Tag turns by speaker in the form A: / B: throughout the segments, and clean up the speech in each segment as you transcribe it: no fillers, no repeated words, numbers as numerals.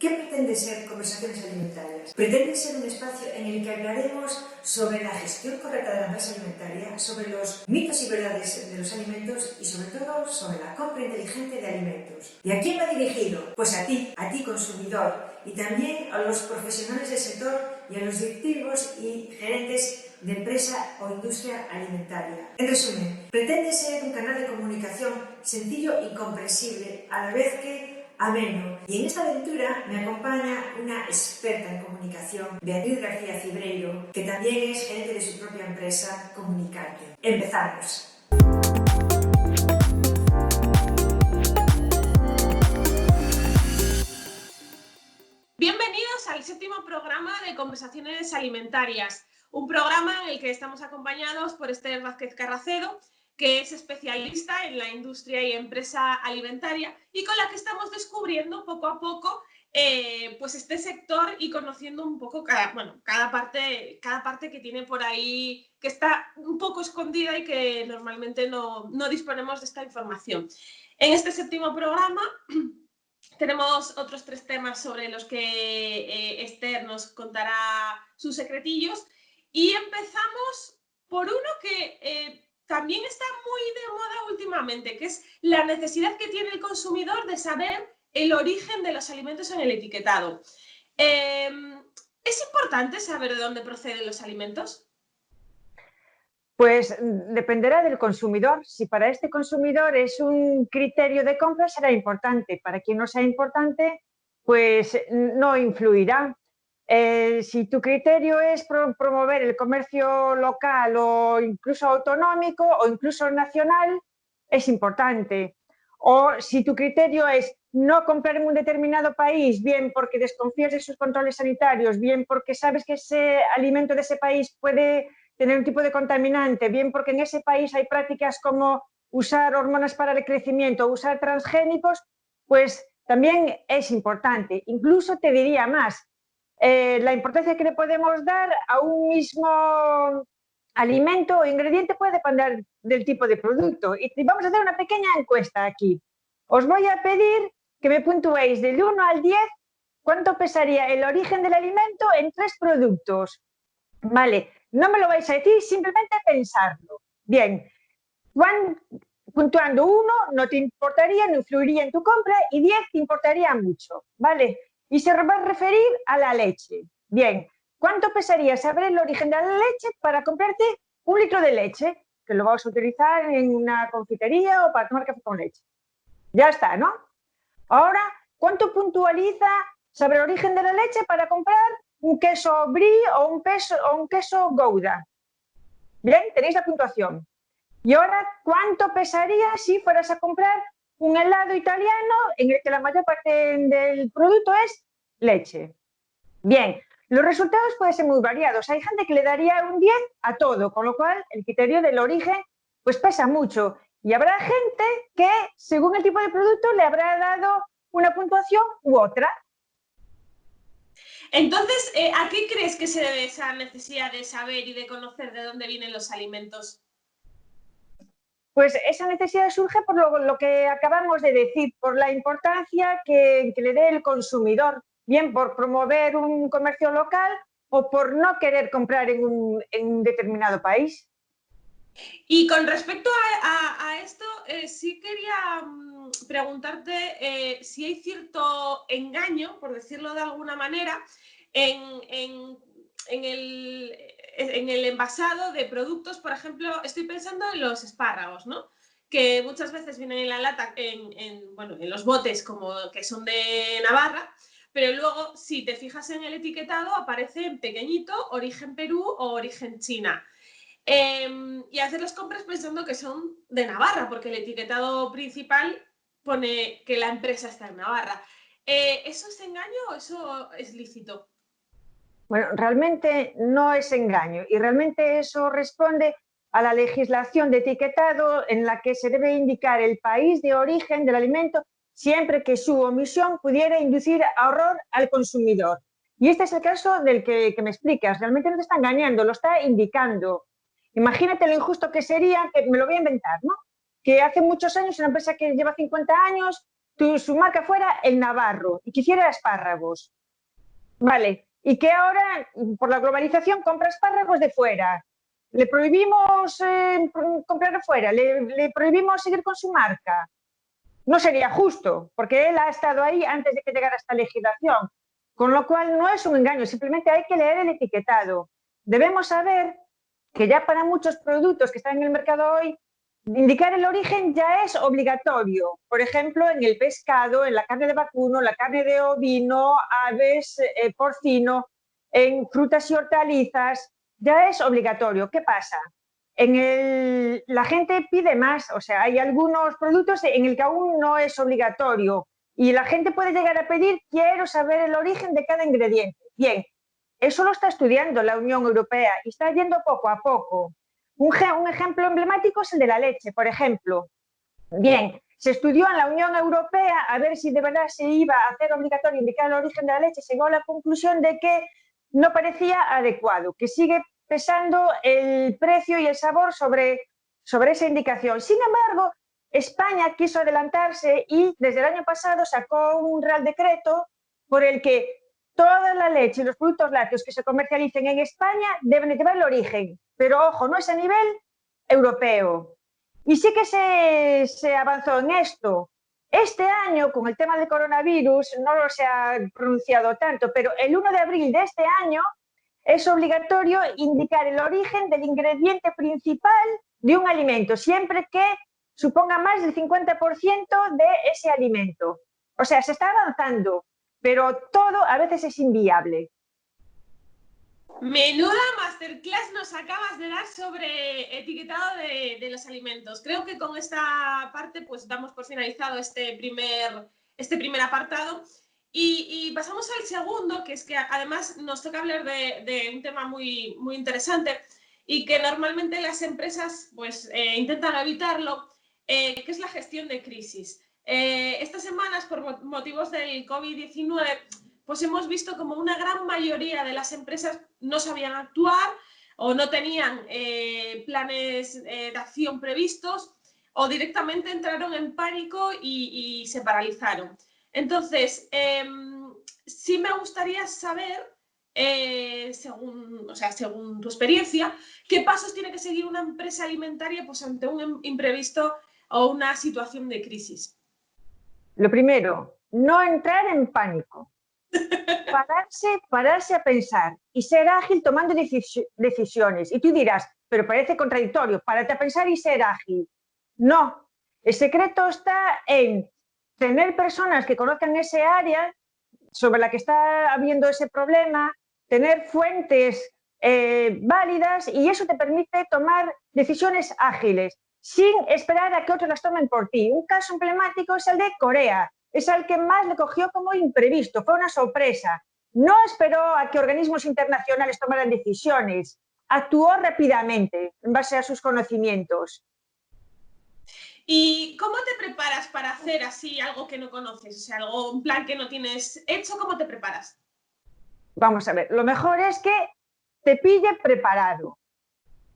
A: ¿Qué pretende ser Conversaciones Alimentarias? Pretende ser un espacio en el que hablaremos sobre la gestión correcta de la masa alimentaria, sobre los mitos y verdades de los alimentos y sobre todo sobre la compra inteligente de alimentos. ¿Y a quién va dirigido? Pues a ti consumidor, y también a los profesionales del sector y a los directivos y gerentes de empresa o industria alimentaria. En resumen, pretende ser un canal de comunicación sencillo y comprensible, a la vez que ameno. Y en esta aventura me acompaña una experta en comunicación, Beatriz García Cibreiro, que también es gerente de su propia empresa, Comunicarte. ¡Empezamos!
B: Bienvenidos al séptimo programa de Conversaciones Alimentarias, un programa en el que estamos acompañados por Esther Vázquez Carracedo, que es especialista en la industria y empresa alimentaria y con la que estamos descubriendo poco a poco pues este sector y conociendo un poco cada parte que tiene por ahí, que está un poco escondida y que normalmente no disponemos de esta información. En este séptimo programa tenemos otros 3 temas sobre los que Esther nos contará sus secretillos y empezamos por uno que también está muy de moda últimamente, que es la necesidad que tiene el consumidor de saber el origen de los alimentos en el etiquetado. ¿Es importante saber de dónde proceden los alimentos?
C: Pues dependerá del consumidor. Si para este consumidor es un criterio de compra, será importante. Para quien no sea importante, pues no influirá. Si tu criterio es promover el comercio local o incluso autonómico o incluso nacional, es importante. O si tu criterio es no comprar en un determinado país, bien porque desconfías de sus controles sanitarios, bien porque sabes que ese alimento de ese país puede tener un tipo de contaminante, bien porque en ese país hay prácticas como usar hormonas para el crecimiento, usar transgénicos, pues también es importante. Incluso te diría más, la importancia que le podemos dar a un mismo alimento o ingrediente puede depender del tipo de producto. Y vamos a hacer una pequeña encuesta aquí. Os voy a pedir que me puntuéis del 1 al 10 cuánto pesaría el origen del alimento en 3 productos. Vale, no me lo vais a decir, simplemente pensarlo. Bien, puntuando 1 no te importaría, no influiría en tu compra, y 10 te importaría mucho, ¿vale? Y se va a referir a la leche. Bien, ¿cuánto pesaría saber el origen de la leche para comprarte 1 litro de leche? Que lo vas a utilizar en una confitería o para tomar café con leche. Ya está, ¿no? Ahora, ¿cuánto puntualiza saber el origen de la leche para comprar un queso brie o un queso gouda? Bien, tenéis la puntuación. Y ahora, ¿cuánto pesaría si fueras a comprar un helado italiano en el que la mayor parte del producto es leche? Bien, los resultados pueden ser muy variados. Hay gente que le daría un 10 a todo, con lo cual el criterio del origen pues pesa mucho. Y habrá gente que, según el tipo de producto, le habrá dado una puntuación u otra.
B: Entonces, ¿a qué crees que se debe esa necesidad de saber y de conocer de dónde vienen los alimentos?
C: Pues esa necesidad surge por lo que acabamos de decir, por la importancia que le dé el consumidor, bien por promover un comercio local o por no querer comprar en un determinado país.
B: Y con respecto a esto, sí quería preguntarte si hay cierto engaño, por decirlo de alguna manera, en el envasado de productos. Por ejemplo, estoy pensando en los espárragos, ¿no? Que muchas veces vienen en la lata, en los botes como que son de Navarra, pero luego, si te fijas en el etiquetado, aparece en pequeñito origen Perú o origen China. Y hacer las compras pensando que son de Navarra, porque el etiquetado principal pone que la empresa está en Navarra. ¿Eso es engaño o eso es lícito?
C: Bueno, realmente no es engaño y realmente eso responde a la legislación de etiquetado en la que se debe indicar el país de origen del alimento siempre que su omisión pudiera inducir a horror al consumidor. Y este es el caso del que me explicas. Realmente no te está engañando, lo está indicando. Imagínate lo injusto que sería, que me lo voy a inventar, ¿no? Que hace muchos años, una empresa que lleva 50 años, su marca fuera el Navarro y que hiciera espárragos. Vale, y que ahora, por la globalización, compra espárragos de fuera. Le prohibimos comprar fuera, le prohibimos seguir con su marca. No sería justo, porque él ha estado ahí antes de que llegara esta legislación. Con lo cual no es un engaño, simplemente hay que leer el etiquetado. Debemos saber que ya para muchos productos que están en el mercado hoy, indicar el origen ya es obligatorio. Por ejemplo, en el pescado, en la carne de vacuno, la carne de ovino, aves, porcino, en frutas y hortalizas, ya es obligatorio. ¿Qué pasa? La gente pide más, o sea, hay algunos productos en el que aún no es obligatorio y la gente puede llegar a pedir, quiero saber el origen de cada ingrediente. Bien, eso lo está estudiando la Unión Europea y está yendo poco a poco. Un ejemplo emblemático es el de la leche, por ejemplo. Bien, se estudió en la Unión Europea a ver si de verdad se iba a hacer obligatorio indicar el origen de la leche. Se llegó a la conclusión de que no parecía adecuado, que sigue pesando el precio y el sabor sobre esa indicación. Sin embargo, España quiso adelantarse y desde el año pasado sacó un Real Decreto por el que toda la leche y los productos lácteos que se comercialicen en España deben de llevar el origen. Pero ojo, no es a nivel europeo. Y sí que se avanzó en esto. Este año, con el tema del coronavirus, no lo se ha pronunciado tanto, pero el 1 de abril de este año es obligatorio indicar el origen del ingrediente principal de un alimento, siempre que suponga más del 50% de ese alimento. O sea, se está avanzando, pero todo a veces es inviable.
B: Menuda masterclass nos acabas de dar sobre etiquetado de los alimentos. Creo que con esta parte pues damos por finalizado este primer apartado y pasamos al segundo, que es que además nos toca hablar de un tema muy, muy interesante y que normalmente las empresas pues intentan evitarlo, que es la gestión de crisis. Estas semanas, por motivos del COVID-19, pues hemos visto como una gran mayoría de las empresas no sabían actuar o no tenían planes de acción previstos o directamente entraron en pánico y se paralizaron. Entonces, sí me gustaría saber, según tu experiencia, qué pasos tiene que seguir una empresa alimentaria pues, ante un imprevisto o una situación de crisis.
C: Lo primero, no entrar en pánico. Pararse a pensar y ser ágil tomando decisiones. Y tú dirás, pero parece contradictorio, párate a pensar y ser ágil. No, el secreto está en tener personas que conozcan ese área sobre la que está habiendo ese problema, tener fuentes válidas y eso te permite tomar decisiones ágiles sin esperar a que otros las tomen por ti. Un caso emblemático es el de Corea. Es el que más le cogió como imprevisto, fue una sorpresa. No esperó a que organismos internacionales tomaran decisiones, actuó rápidamente en base a sus conocimientos.
B: ¿Y cómo te preparas para hacer así algo que no conoces? O sea, un plan que no tienes hecho, ¿cómo te preparas?
C: Vamos a ver, lo mejor es que te pille preparado.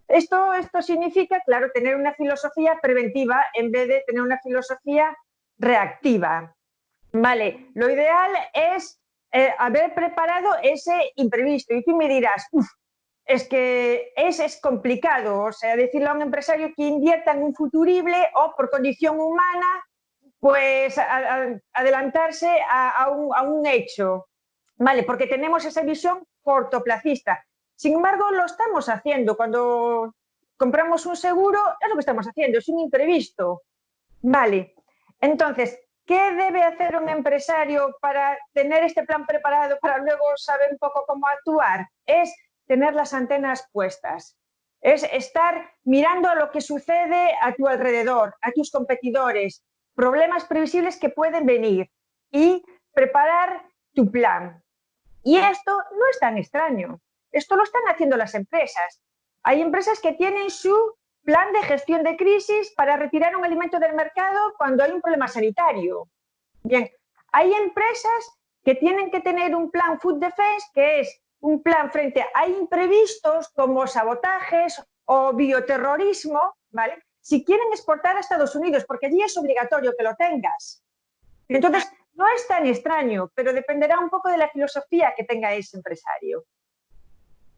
C: Esto significa, claro, tener una filosofía preventiva en vez de tener una filosofía reactiva. Vale, lo ideal es haber preparado ese imprevisto. Y tú me dirás, es que es complicado, o sea, decirle a un empresario que invierta en un futurible o por condición humana, pues adelantarse a un hecho, ¿vale? Porque tenemos esa visión cortoplacista. Sin embargo, lo estamos haciendo. Cuando compramos un seguro, es lo que estamos haciendo, es un imprevisto, ¿vale? Entonces, ¿qué debe hacer un empresario para tener este plan preparado, para luego saber un poco cómo actuar? Es tener las antenas puestas, es estar mirando lo que sucede a tu alrededor, a tus competidores, problemas previsibles que pueden venir y preparar tu plan. Y esto no es tan extraño, esto lo están haciendo las empresas. Hay empresas que tienen su plan de gestión de crisis para retirar un alimento del mercado cuando hay un problema sanitario. Bien, hay empresas que tienen que tener un plan Food Defense, que es un plan frente a imprevistos como sabotajes o bioterrorismo, ¿vale? Si quieren exportar a Estados Unidos, porque allí es obligatorio que lo tengas. Entonces, no es tan extraño, pero dependerá un poco de la filosofía que tenga ese empresario.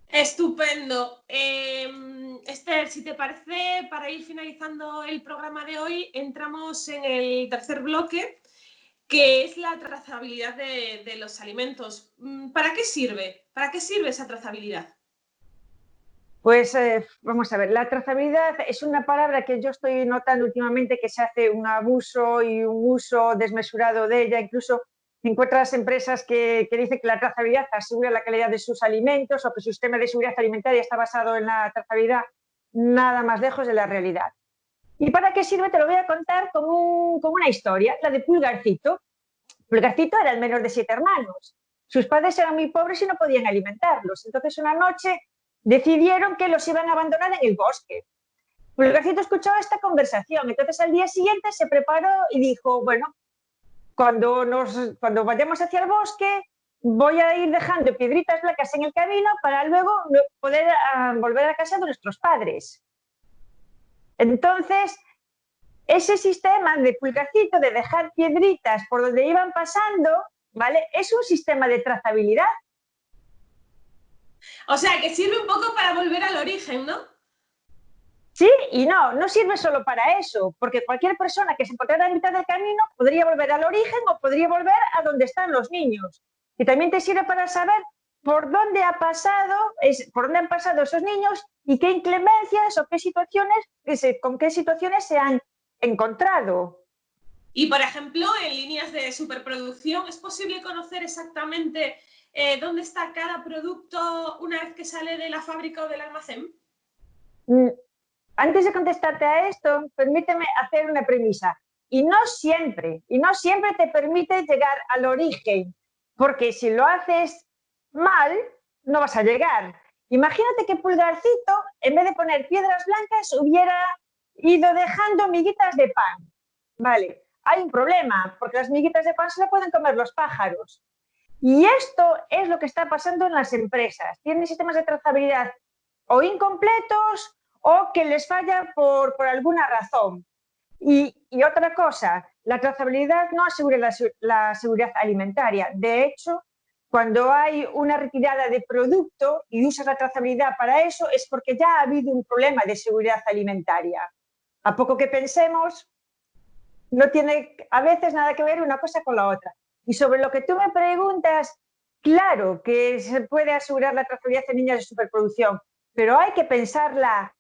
B: Estupendo. Esther, si te parece, para ir finalizando el programa de hoy, entramos en el tercer bloque, que es la trazabilidad de los alimentos. ¿Para qué sirve? ¿Para qué sirve esa trazabilidad?
C: Pues vamos a ver, la trazabilidad es una palabra que yo estoy notando últimamente que se hace un abuso y un uso desmesurado de ella. Incluso encuentras empresas que dicen que la trazabilidad asegura la calidad de sus alimentos o que su sistema de seguridad alimentaria está basado en la trazabilidad, nada más lejos de la realidad. ¿Y para qué sirve? Te lo voy a contar con una historia, la de Pulgarcito. Pulgarcito era el menor de 7 hermanos. Sus padres eran muy pobres y no podían alimentarlos. Entonces una noche decidieron que los iban a abandonar en el bosque. Pulgarcito escuchó esta conversación, entonces al día siguiente se preparó y dijo, bueno, cuando vayamos hacia el bosque voy a ir dejando piedritas blancas en el camino para luego poder volver a casa de nuestros padres. Entonces, ese sistema de Pulgarcito de dejar piedritas por donde iban pasando, ¿vale? Es un sistema de trazabilidad.
B: O sea, que sirve un poco para volver al origen, ¿no?
C: Sí y no sirve solo para eso, porque cualquier persona que se encontrara a mitad del camino podría volver al origen o podría volver a donde están los niños. Y también te sirve para saber por dónde han pasado esos niños y qué inclemencias o con qué situaciones se han encontrado.
B: Y, por ejemplo, en líneas de superproducción, ¿es posible conocer exactamente dónde está cada producto una vez que sale de la fábrica o del almacén?
C: Antes de contestarte a esto, permíteme hacer una premisa. Y no siempre te permite llegar al origen, porque si lo haces mal, no vas a llegar. Imagínate que Pulgarcito, en vez de poner piedras blancas, hubiera ido dejando miguitas de pan. Vale, hay un problema, porque las miguitas de pan se las pueden comer los pájaros. Y esto es lo que está pasando en las empresas. Tienen sistemas de trazabilidad o incompletos o que les falla por alguna razón. Y otra cosa, la trazabilidad no asegura la seguridad alimentaria. De hecho, cuando hay una retirada de producto y usas la trazabilidad para eso, es porque ya ha habido un problema de seguridad alimentaria. A poco que pensemos, no tiene a veces nada que ver una cosa con la otra. Y sobre lo que tú me preguntas, claro que se puede asegurar la trazabilidad en líneas de superproducción, pero hay que pensarla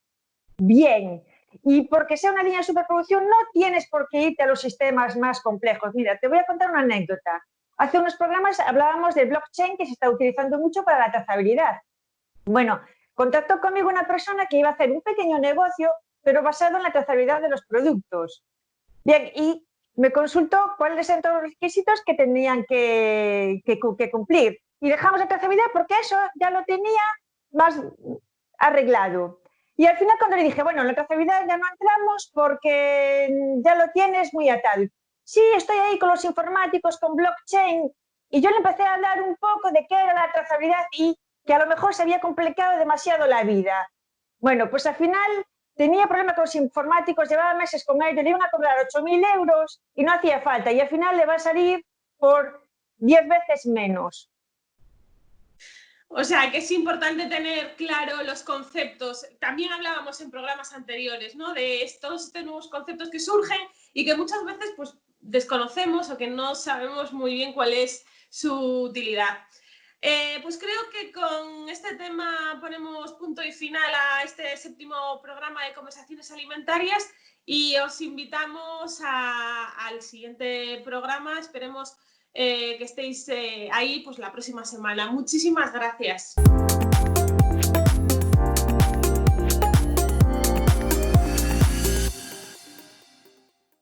C: bien. Y porque sea una línea de superproducción no tienes por qué irte a los sistemas más complejos. Mira, te voy a contar una anécdota. Hace unos programas hablábamos del blockchain que se está utilizando mucho para la trazabilidad. Bueno, contactó conmigo una persona que iba a hacer un pequeño negocio, pero basado en la trazabilidad de los productos. Bien, y me consultó cuáles eran todos los requisitos que tenían que cumplir. Y dejamos la trazabilidad porque eso ya lo tenía más arreglado. Y al final cuando le dije, bueno, en la trazabilidad ya no entramos porque ya lo tienes muy atado. Sí, estoy ahí con los informáticos, con blockchain. Y yo le empecé a hablar un poco de qué era la trazabilidad y que a lo mejor se había complicado demasiado la vida. Bueno, pues al final tenía problemas con los informáticos, llevaba meses con ellos, le iban a cobrar 8.000 euros y no hacía falta. Y al final le va a salir por 10 veces menos.
B: O sea, que es importante tener claro los conceptos. También hablábamos en programas anteriores, ¿no? De todos estos nuevos conceptos que surgen y que muchas veces pues, desconocemos o que no sabemos muy bien cuál es su utilidad. Pues creo que con este tema ponemos punto y final a este séptimo programa de conversaciones alimentarias y os invitamos al siguiente programa. Esperemos que estéis ahí pues, la próxima semana. Muchísimas gracias.